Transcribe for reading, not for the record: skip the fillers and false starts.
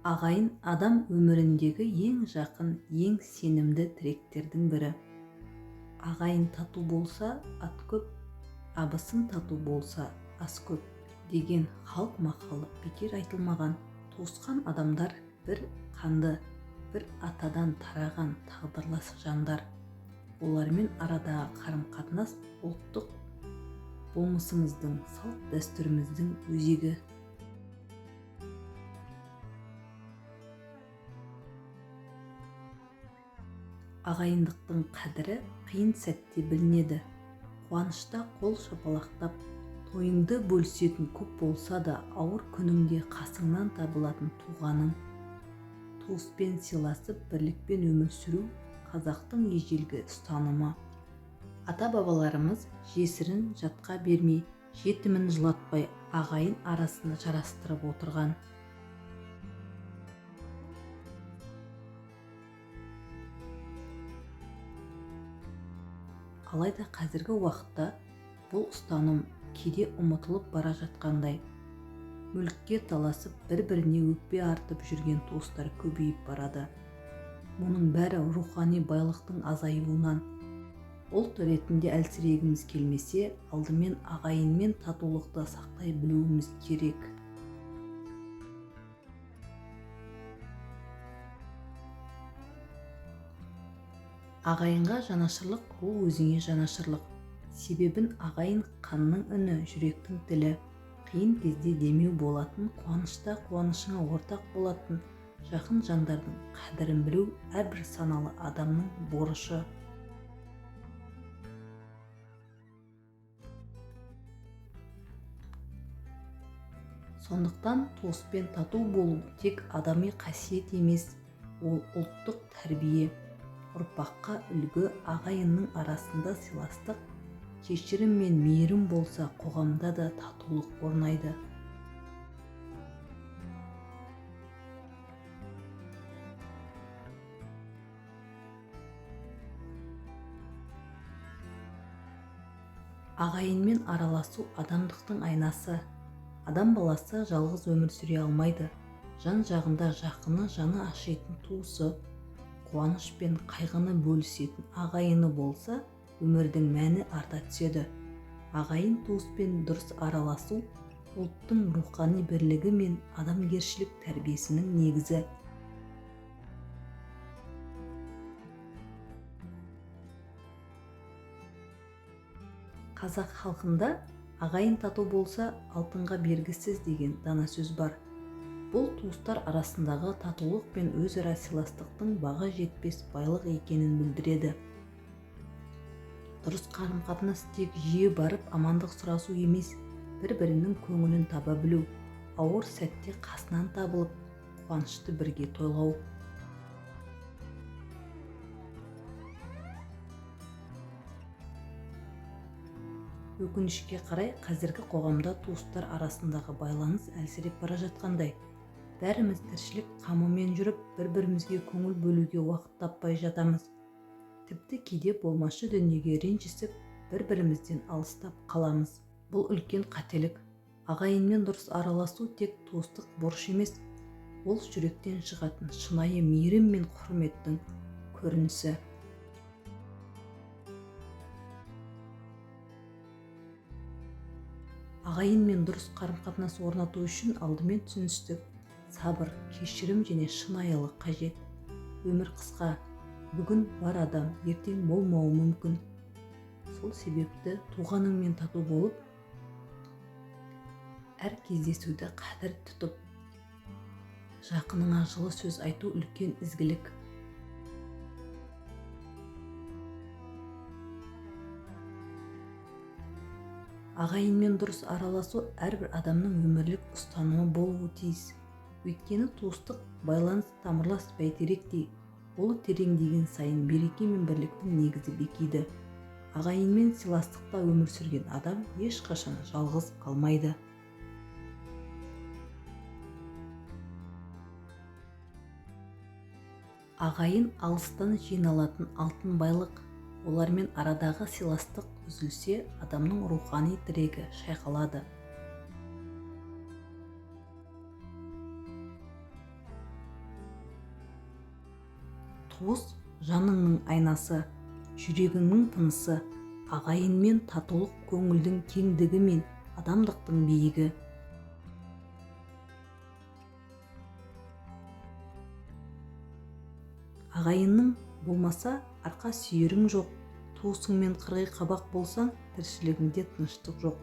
Ағайын адам өміріндегі ең жақын, ең сенімді тіректердің бірі. Ағайын тату болса, ат көп, абысын тату болса, ас көп деген халық мақалы бекер айтылмаған. Туысқан адамдар бір қанды, бір атадан тараған тағдырлас жандар. Олармен арадағы қарым-қатынас ұлттық болмысымыздың, салт дәстүріміздің өзегі. Ағайындықтың қадірі қиын сәтте білінеді. Қуанышта қол шапалақтап, тойыңды бөлісетін көп болса да, ауыр күніңде қасыңнан табылатын туғаның. Туыспен сыйласып, бірлікпен өмір сүру қазақтың ежелгі ұстанымы. Ата-бабаларымыз жесірін жатқа бермей, жетімін жылатпай, ағайын арасын жарастырып отырған. Алайда қазіргі уақытта бұл ұстаным кейде ұмытылып бара жатқандай. Мүлікке таласып, бір-біріне өкпе артып жүрген туыстар көбейіп барады. Мұның бәрі рухани байлықтың азаюынан. Ұлт ретінде әлсірегіміз келмесе, алдымен ағайынмен татулықты сақтай білуіміз керек. Ағайынға жанашырлық — ол өзіңе жанашырлық. Себебін ағайын қанның үні, жүректің тілі. Қиын кезде демеу болатын, қуанышта қуанышыңа ортақ болатын жақын жандардың қадірін білу әрбір саналы адамның борышы. Сондықтан туыспен тату болу тек адами қасиет емес, ол ұлттық тәрбие. Ұрпаққа үлгі. Ағайынның арасында сыйластық, кешірім мен мейірім болса, қоғамда да татулық орнайды. Ағайынмен араласу адамдықтың айнасы. Адам баласы жалғыз өмір сүре алмайды. Жан жағында жақыны, жаны ашитын туысы, қуаныш пен қайғыны бөлісетін ағайыны болса, өмірдің мәні арта түседі. Ағайын туыспен дұрыс араласу ұлттың рухани бірлігі мен адамгершілік тәрбиесінің негізі. Қазақ халқында ағайын тату болса, алтынға бергісіз деген дана сөз бар. Бұл туыстар арасындағы татулық пен өзара сыйластықтың баға жетпес байлық екенін білдіреді. Дұрыс қарым-қатынас тек жиі барып амандық сұрасу емес, бір-бірінің көңілін таба білу, ауыр сәтте қасынан табылып, қуанышты бірге тойлау. Өкінішке қарай, қазіргі қоғамда туыстар арасындағы байланыс әлсіреп бара жатқандай. Бәріміз тіршілік қамымен жүріп, бір-бірімізге көңіл бөлуге уақыт таппай жатамыз. Тіпті кейде болмашы дүниеге ренжісіп, бір-бірімізден алыстап қаламыз. Бұл үлкен қателік. Ағайынмен дұрыс араласу тек туыстық борыш емес, ол жүректен шығатын шынайы мейірім мен құрметтің көрінісі. Ағайынмен дұрыс қарым-қатынас орнату үшін алдымен түсіністік, сабыр, кешірім және шынайылық қажет. Өмір қысқа. Бүгін бар адам, ертең болмауы мүмкін. Сол себепті туғаныңмен тату болып, әр кездесуді қадір тұтып, жақыныңа жылы сөз айту үлкен ізгілік. Ағайынмен дұрыс араласу әрбір адамның өмірлік ұстанымы болуы тиіс. Өйткені туыстық байланыс тамырлас бәйтеректей, ол тереңдеген сайын береке мен бірліктің негізі бекиді. Ағайынмен сыйластықта өмір сүрген адам ешқашан жалғыз қалмайды. Ағайын алыстан жиналатын алтын байлық. Олармен арадағы сыйластық үзілсе, адамның рухани тірегі шайқалады. туыс жаныңның айнасы, жүрегіңнің тынысы, ағайынмен татулық көңілдің кеңдігі мен адамдықтың биігі. Ағайынның болмаса арқа сүйерің жоқ, туысыңмен қырғи қабақ болсаң, тіршілігіңде тыныштық жоқ.